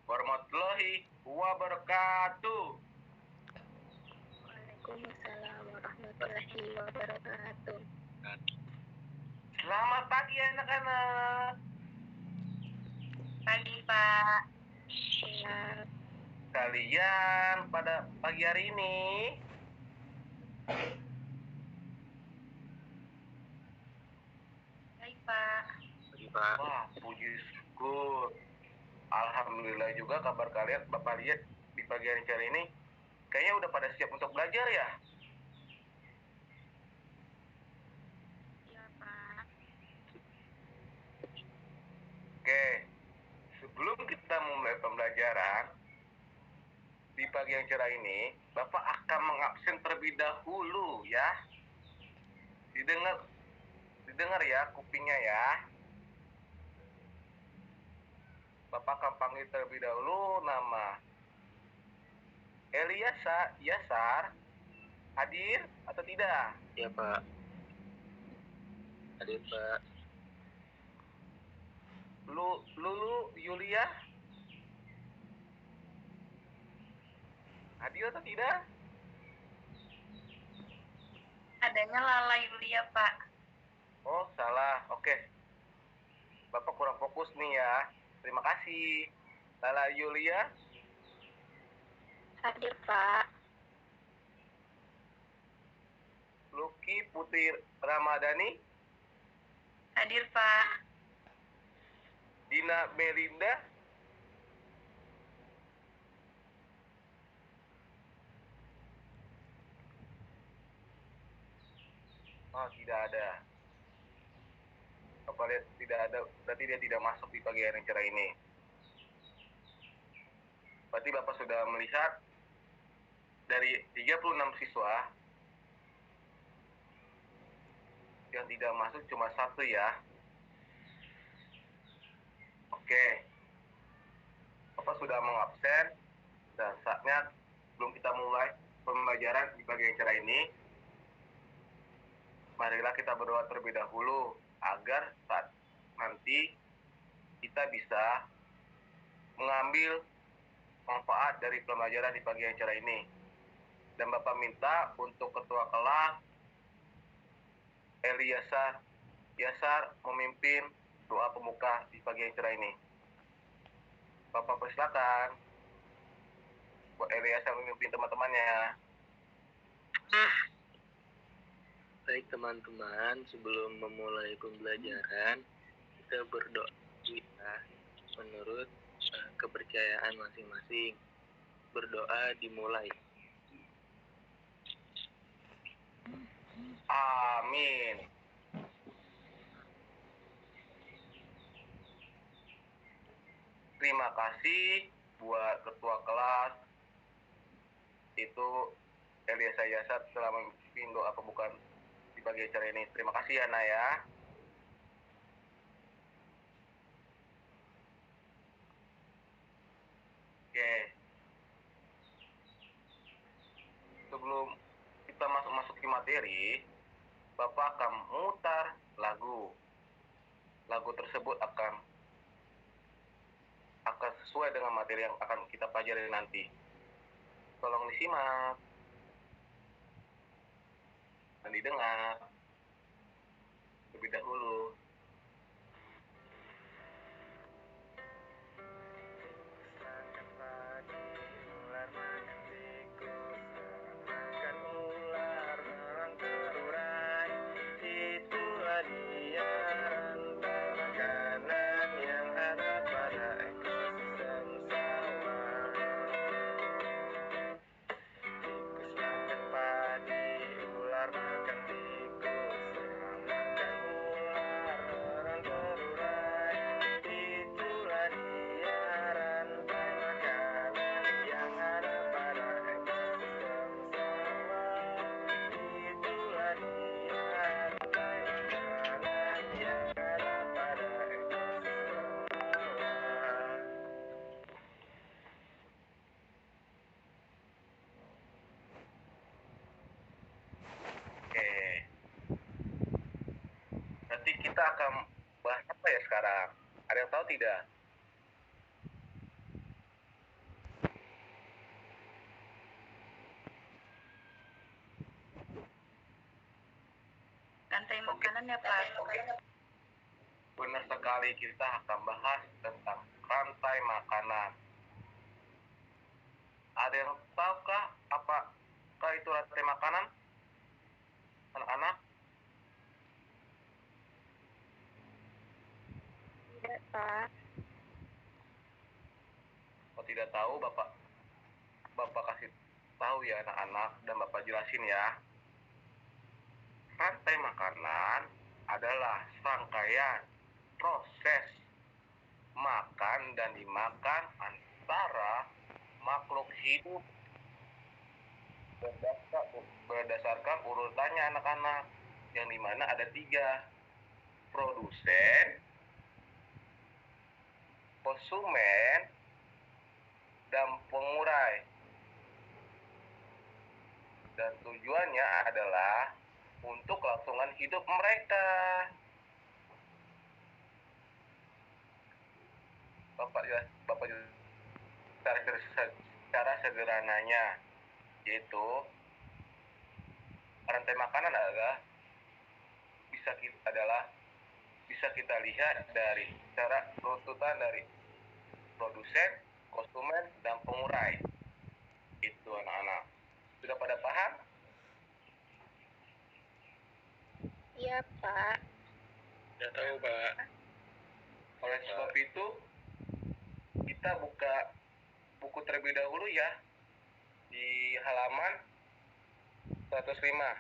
warahmatullahi wabarakatuh. Waalaikumsalam warahmatullahi wabarakatuh. Selamat pagi anak-anak. Pagi Pak. Ya. Kalian pada pagi hari ini Baik Pak. Pagi Pak. wah, puji syukur. Alhamdulillah juga kabar kalian. Bapak lihat di pagi hari ini kayaknya udah pada siap untuk belajar ya. Iya Pak. Oke, sebelum kita memulai pembelajaran di pagi yang cerah ini, Bapak akan mengabsen terlebih dahulu ya. Didengar ya kupingnya ya. Bapak akan panggil terlebih dahulu nama Yasar. Hadir atau tidak? Iya Pak. Hadir Pak. Lulu Yulia hadir atau tidak? Adanya Lala Yulia Pak. Oh salah, oke. Bapak kurang fokus nih ya. Terima kasih. Lala Yulia, Hadir Pak. Lucky Putri Ramadhani, Hadir Pak. Dina Melinda, oh tidak ada. Bapak lihat tidak ada, berarti dia tidak masuk di pagi hari yang cerah ini. Berarti Bapak sudah melihat dari 36 siswa yang tidak masuk cuma satu ya. Oke, Bapak sudah mengabsen dan saatnya sebelum kita mulai pembelajaran di pagi yang cerah ini, marilah kita berdoa terlebih dahulu agar saat nanti kita bisa mengambil manfaat dari pembelajaran di pagi yang cerah ini. Dan Bapak minta untuk ketua kelas Yasar memimpin doa pembuka di pagi yang cerah ini. Bapak persilakan buat Yasar memimpin teman-temannya. Baik teman-teman, sebelum memulai pembelajaran, kita berdoa ya, menurut kepercayaan masing-masing. Berdoa dimulai. Amin. Terima kasih buat ketua kelas itu Yasar telah memimpin doa pembukaan di pagi acara ini. Terima kasih ya Naya. Oke. Sebelum kita masuk ke materi, Bapak akan memutar lagu. Lagu tersebut akan sesuai dengan materi yang akan kita pelajari nanti. Tolong disimak dan didengar terlebih dahulu. Nanti kita akan bahas apa ya sekarang? Ada yang tahu tidak? rantai makanan ya Pak. Benar sekali, kita akan bahas tentang rantai makanan. Ada yang tahukah apakah itu rantai makanan? Anak-anak? Tidak Pak. Kalau tidak tahu, Bapak kasih tahu ya anak-anak, dan Bapak jelasin ya. Rantai makanan adalah rangkaian proses makan dan dimakan antara makhluk hidup berdasarkan urutannya anak-anak, yang dimana ada 3: produsen, konsumen, dan pengurai. Dan tujuannya adalah untuk kelangsungan hidup mereka. Bapak jelas secara sederhananya, yaitu rantai makanan bisa kita lihat dari cara runtutan dari produsen, konsumen, dan pengurai. Itu anak-anak. Sudah pada paham? Iya Pak. Udah tahu, Pak. Oleh sebab itu, kita buka buku terlebih dahulu ya, di halaman 105.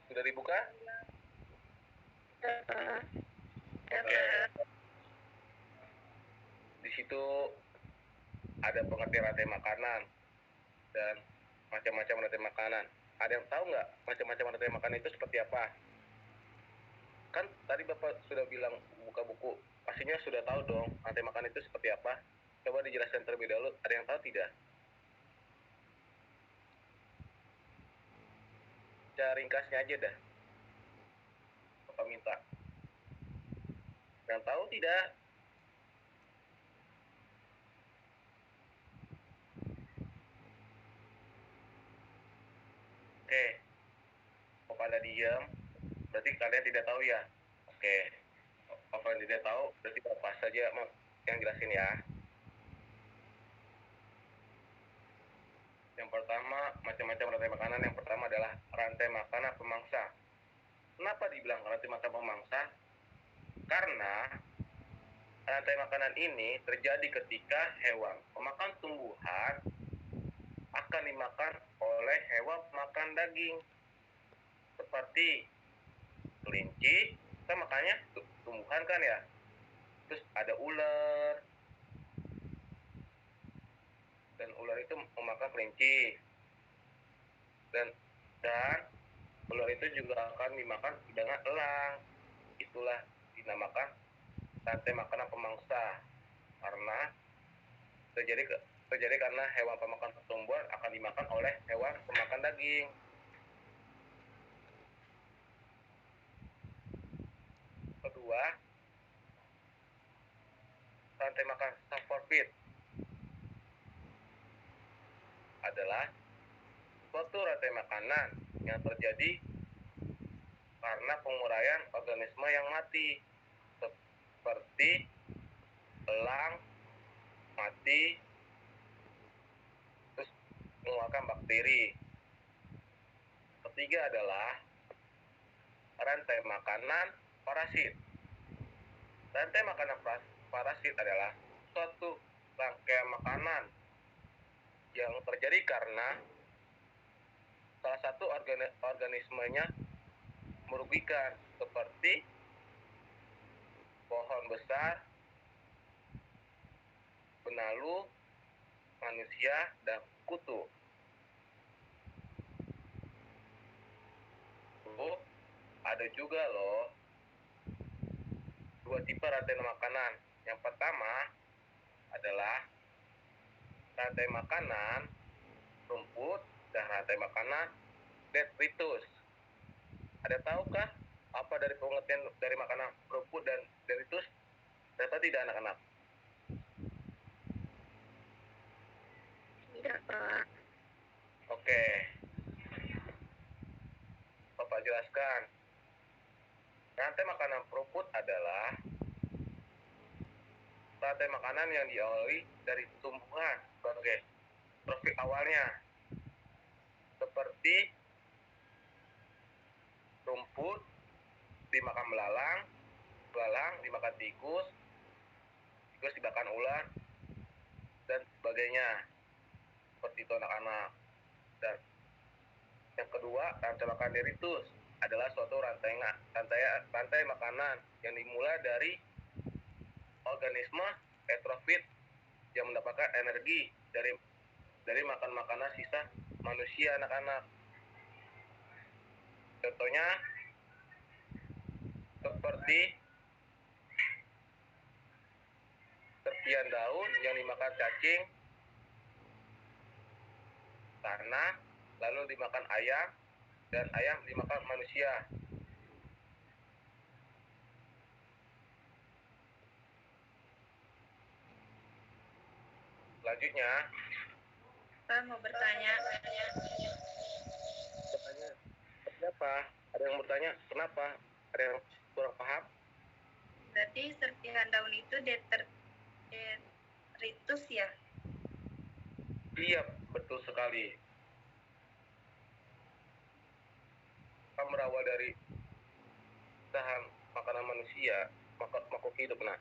Sudah dibuka? Oke. Di situ ada pengertian rantai makanan dan macam-macam rantai makanan. Ada yang tahu nggak macam-macam rantai makanan itu seperti apa? Kan tadi Bapak sudah bilang buka buku, pastinya sudah tahu dong rantai makanan itu seperti apa. Coba dijelaskan terlebih dahulu, ada yang tahu tidak? Cara ringkasnya aja dah. Bapak minta. Yang tahu tidak? Oke. Kalau pada diam, berarti kalian tidak tahu ya? Oke. Kalau kalian tidak tahu, berarti Bapak saja yang jelasin ya. Yang pertama, macam-macam rantai makanan. Yang pertama adalah rantai makanan pemangsa. Kenapa dibilang rantai makanan pemangsa? Karena rantai makanan ini terjadi ketika hewan pemakan tumbuhan akan dimakan oleh hewan pemakan daging. Seperti kelinci, kita makannya tumbuhan kan ya. Terus ada ular, dan ular itu memakan kelinci, dan ular itu juga akan dimakan dengan elang. Itulah dinamakan rantai makanan pemangsa, karena terjadi karena hewan pemakan tumbuhan akan dimakan oleh hewan pemakan daging. Kedua, rantai makanan saprofit adalah suatu rantai makanan yang terjadi karena penguraian organisme yang mati, seperti elang mati terus mengeluarkan bakteri. Ketiga adalah rantai makanan parasit. Rantai makanan parasit adalah suatu rangkaian makanan yang terjadi karena salah satu organismenya merugikan, seperti pohon besar, benalu, manusia, dan kutu. Ada juga loh 2 tipe rantai makanan. Yang pertama adalah rantai makanan rumput dan rantai makanan detritus. Ada tahukah apa dari pengertian dari makanan rumput dan detritus? Ternyata tidak anak-anak. Pak. Oke, Bapak jelaskan. Rantai makanan profood adalah rantai makanan yang diawali dari tumbuhan sebagai trofik awalnya, seperti rumput dimakan belalang, belalang dimakan tikus, tikus dimakan ular, dan sebagainya. Seperti itu anak-anak. Dan yang kedua, rantai makanan deritus adalah suatu rantai makanan yang dimulai dari organisme heterofit yang mendapatkan energi dari makan makanan sisa manusia, anak-anak. Contohnya seperti serpihan daun yang dimakan cacing, tanah, lalu dimakan ayam, dan ayam dimakan manusia. Selanjutnya, Pak mau bertanya. kenapa? Ada yang bertanya, kenapa? Ada yang kurang paham? Berarti serpihan daun itu detritus ya? Iya, betul sekali. Kan berawal dari bahan makanan manusia, makhluk hidup. Nah,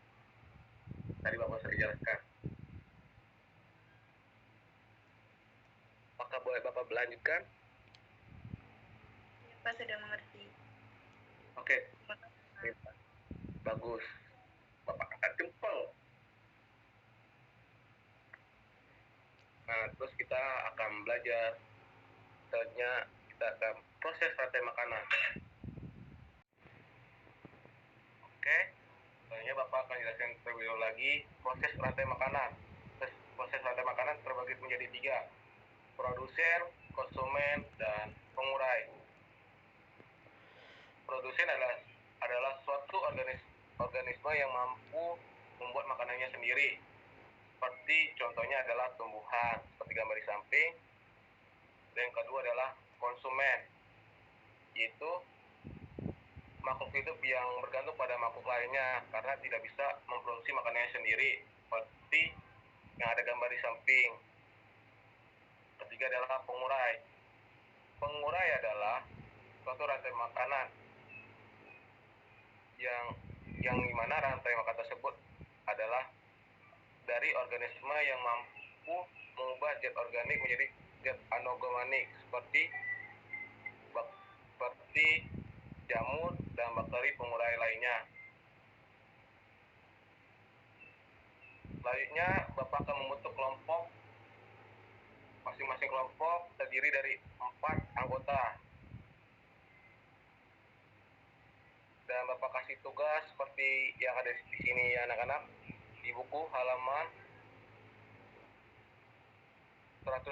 tadi Bapak sudah jelaskan. Apakah boleh Bapak melanjutkan? Ya, Pak sudah mengerti. Oke, bagus. Bapak angkat jempol. Nah, terus kita akan belajar. Selanjutnya kita akan proses rantai makanan. Oke, selanjutnya Bapak akan jelaskan terlebih dahulu lagi proses rantai makanan. Proses rantai makanan terbagi menjadi 3. Produsen, konsumen, dan pengurai. Produsen adalah suatu organisme yang mampu membuat makanannya sendiri. Seperti contohnya adalah tumbuhan, seperti gambar di samping. Dan yang kedua adalah konsumen, yaitu makhluk hidup yang bergantung pada makhluk lainnya karena tidak bisa memproduksi makanannya sendiri, seperti yang ada gambar di samping. Ketiga adalah pengurai. Pengurai adalah suatu rantai makanan yang dimana rantai makanan tersebut adalah dari organisme yang mampu mengubah zat organik menjadi zat anorganik seperti jamur dan bakteri pengurai lainnya. Selanjutnya, Bapak akan membentuk kelompok. Masing-masing kelompok terdiri dari 4 anggota. Dan Bapak kasih tugas seperti yang ada di sini ya anak-anak, di buku halaman 110.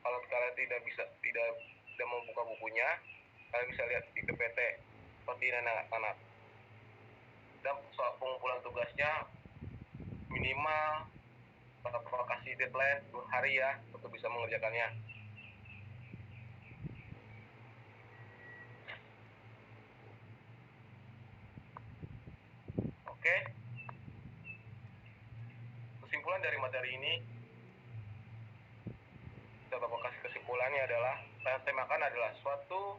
Kalau kalian tidak membuka bukunya, kalian bisa lihat di PPT seperti ini anak-anak. Dan soal pengumpulan tugasnya minimal Bapak kasih deadline 2 hari ya untuk bisa mengerjakannya. Oke. Kesimpulan dari materi ini, kita Bapak kasih kesimpulannya adalah rantai makan adalah suatu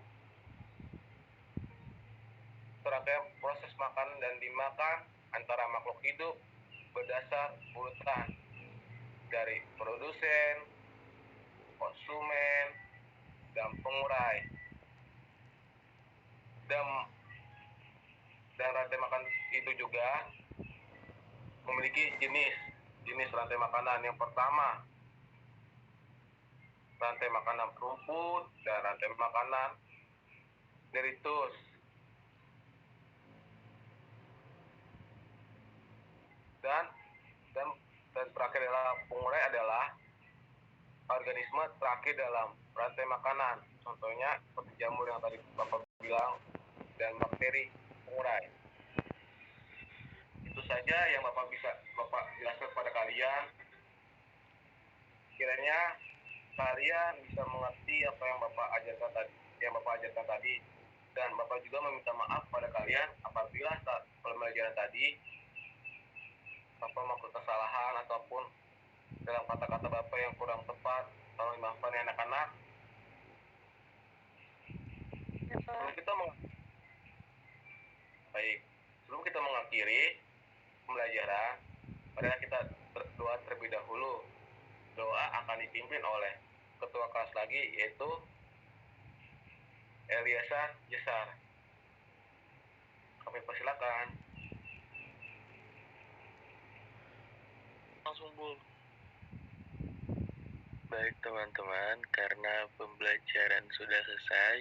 serangkaian proses makan dan dimakan antara makhluk hidup berdasar urutan dari produsen, konsumen, dan pengurai. Dan rantai makan itu juga memiliki jenis rantai makanan. Yang pertama, rantai makanan rumput dan rantai makanan deritus. Dan terakhir adalah pengurai adalah organisme terakhir dalam rantai makanan. Contohnya seperti jamur yang tadi Bapak bilang dan bakteri pengurai. Itu saja yang Bapak jelaskan kepada kalian. Kiranya kalian bisa mengerti apa yang Bapak ajarkan tadi, dan Bapak juga meminta maaf pada kalian apabila saat pembelajaran tadi Bapak melakukan kesalahan ataupun dalam kata-kata Bapak yang kurang tepat. Tolong dimaafkan ya anak-anak. Sebelum kita mengakhiri pembelajaran, marilah kita berdoa terlebih dahulu. Doa akan dipimpin oleh ketua kelas lagi, yaitu Eliasa Jesar. Kami persilakan. Langsung Bu. Baik teman-teman, karena pembelajaran sudah selesai,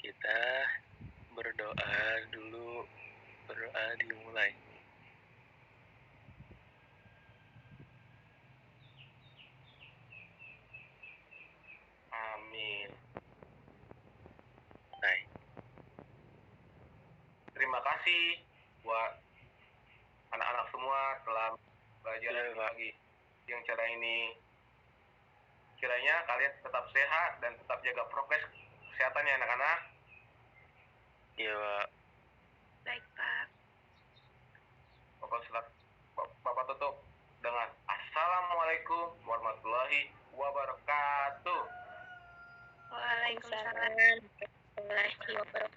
kita berdoa dulu. Berdoa dimulai. Amin. Baik. Terima kasih buat anak-anak semua telah belajar lagi yang cara ini. Kiranya kalian tetap sehat dan tetap jaga prokes kesehatan ya anak-anak. Iya, Pak. Baik, Pak. Bapak tutup dengan Assalamualaikum warahmatullahi wabarakatuh. Waalaikumsalam warahmatullahi wabarakatuh.